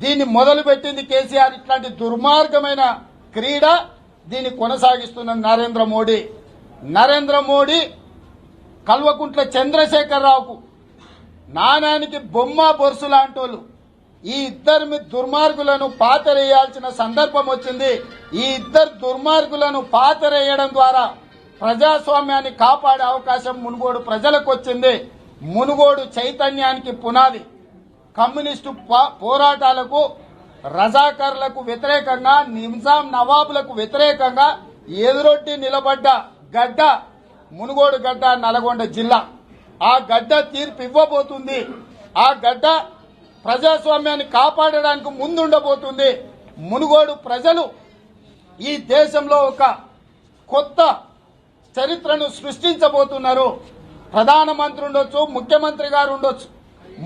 దీన్ని మొదలుపెట్టింది కేసీఆర్. ఇట్లాంటి దుర్మార్గమైన క్రీడ దీన్ని కొనసాగిస్తున్న నరేంద్ర మోడీ కల్వకుంట్ల చంద్రశేఖరరావుకు నాణానికి బొమ్మ బొరుసు లాంటోళ్ళు ఈ ఇద్దరు దుర్మార్గులను పాతరేయాల్సిన సందర్భం వచ్చింది. ఈ ఇద్దరు దుర్మార్గులను పాతరేయడం ద్వారా ప్రజాస్వామ్యాన్ని కాపాడే అవకాశం మునుగోడు ప్రజలకు వచ్చింది. మునుగోడు చైతన్యానికి పునాది. కమ్యూనిస్టు పోరాటాలకు, రజాకర్లకు వ్యతిరేకంగా, నిజాం నవాబులకు వ్యతిరేకంగా ఎదురొడ్డి నిలబడ్డ గడ్డ మునుగోడు గడ్డ, నల్గొండ జిల్లా. ఆ గడ్డ తీర్పు ఇవ్వబోతుంది. ఆ గడ్డ ప్రజాస్వామ్యాన్ని కాపాడడానికి ముందుండబోతుంది. మునుగోడు ప్రజలు ఈ దేశంలో ఒక కొత్త చరిత్రను సృష్టించబోతున్నారు. ప్రధానమంత్రి ఉండొచ్చు, ముఖ్యమంత్రి గారు ఉండొచ్చు,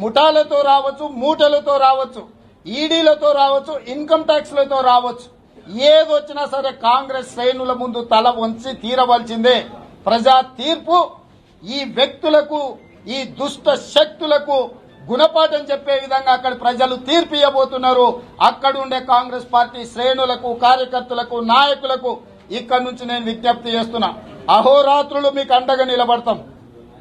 ముఠాలతో రావచ్చు, మూటలతో రావచ్చు, ఈడీలతో రావచ్చు, ఇన్కమ్ ట్యాక్స్లతో రావచ్చు. ఏదొచ్చినా సరే కాంగ్రెస్ శ్రేణుల ముందు తల వంచి తీరవలసిందే. ప్రజా తీర్పు ఈ వ్యక్తులకు, ఈ దుష్ట శక్తులకు గుణపాఠం చెప్పే విధంగా అక్కడ ప్రజలు తీర్పు ఇవ్వబోతున్నారు. అక్కడ ఉండే కాంగ్రెస్ పార్టీ శ్రేణులకు, కార్యకర్తలకు, నాయకులకు ఇక్కడ నుంచి నేను విజ్ఞప్తి చేస్తున్నా. అహోరాత్రులు మీకు అండగా నిలబడతాం.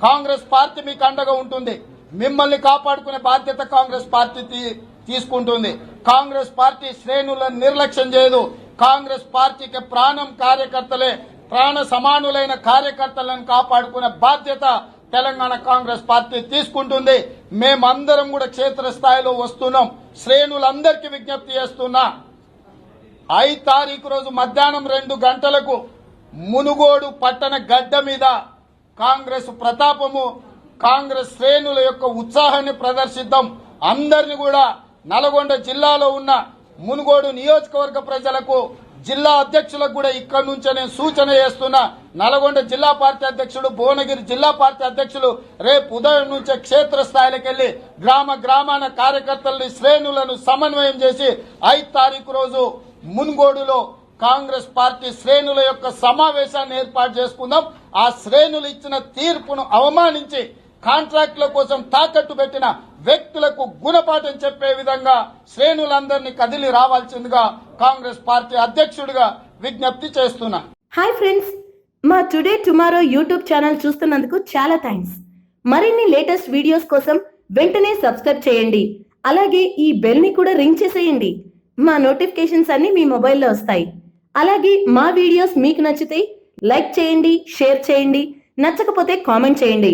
కాంగ్రెస్ పార్టీ మీకు అండగా ఉంటుంది. మిమ్మల్ని కాపాడుకునే బాధ్యత కాంగ్రెస్ పార్టీ తీసుకుంటుంది. కాంగ్రెస్ పార్టీ శ్రేణులను నిర్లక్ష్యం చేయదు. కాంగ్రెస్ పార్టీకి ప్రాణం కార్యకర్తలే. ప్రాణ సమానులైన కార్యకర్తలను కాపాడుకునే బాధ్యత తెలంగాణ కాంగ్రెస్ పార్టీ తీసుకుంటుంది. మేమందరం కూడా క్షేత్రస్థాయిలో వస్తున్నాం. శ్రేణులందరికీ విజ్ఞప్తి చేస్తున్నా, 5 తారీఖు రోజు మధ్యాహ్నం 2 గంటలకు మునుగోడు పట్టణ గడ్డ మీద కాంగ్రెస్ ప్రతాపము, కాంగ్రెస్ శ్రేణుల యొక్క ఉత్సాహాన్ని ప్రదర్శిద్దాం. అందరిని కూడా నల్గొండ జిల్లాలో ఉన్న మునుగోడు నియోజకవర్గ ప్రజలకు, జిల్లా అధ్యక్షులకు కూడా ఇక్కడ నుంచే నేను సూచన చేస్తున్నా. నల్గొండ జిల్లా పార్టీ అధ్యక్షుడు, భువనగిరి జిల్లా పార్టీ అధ్యక్షులు రేపు ఉదయం నుంచే క్షేత్రస్థాయికి వెళ్లి గ్రామాన కార్యకర్తల్ని, శ్రేణులను సమన్వయం చేసి 5 తారీఖు రోజు మునుగోడులో కాంగ్రెస్ పార్టీ శ్రేణుల యొక్క సమావేశాన్ని ఏర్పాటు చేసుకుందాం. ఆ శ్రేణులు ఇచ్చిన తీర్పును అవమానించి కాంట్రాక్టుల కోసం తాకట్టు పెట్టిన వ్యక్తులకు గుణపాఠం చెప్పే విధంగా శ్రేణులందరినీ కదిలి రావాల్సిందిగా కాంగ్రెస్ పార్టీ అధ్యక్షుడిగా విజ్ఞప్తి చేస్తున్నా. హాయ్ ఫ్రెండ్స్, మా టుడే టుమారో యూట్యూబ్ ఛానల్ చూస్తున్నందుకు చాలా థ్యాంక్స్. మరిన్ని లేటెస్ట్ వీడియోస్ కోసం వెంటనే సబ్స్క్రైబ్ చేయండి. అలాగే ఈ బెల్ ని కూడా రింగ్ చేసేయండి. మా నోటిఫికేషన్స్ అన్ని మీ మొబైల్లో వస్తాయి. అలాగే మా వీడియోస్ మీకు నచ్చితే లైక్ చేయండి, షేర్ చేయండి, నచ్చకపోతే కామెంట్ చేయండి.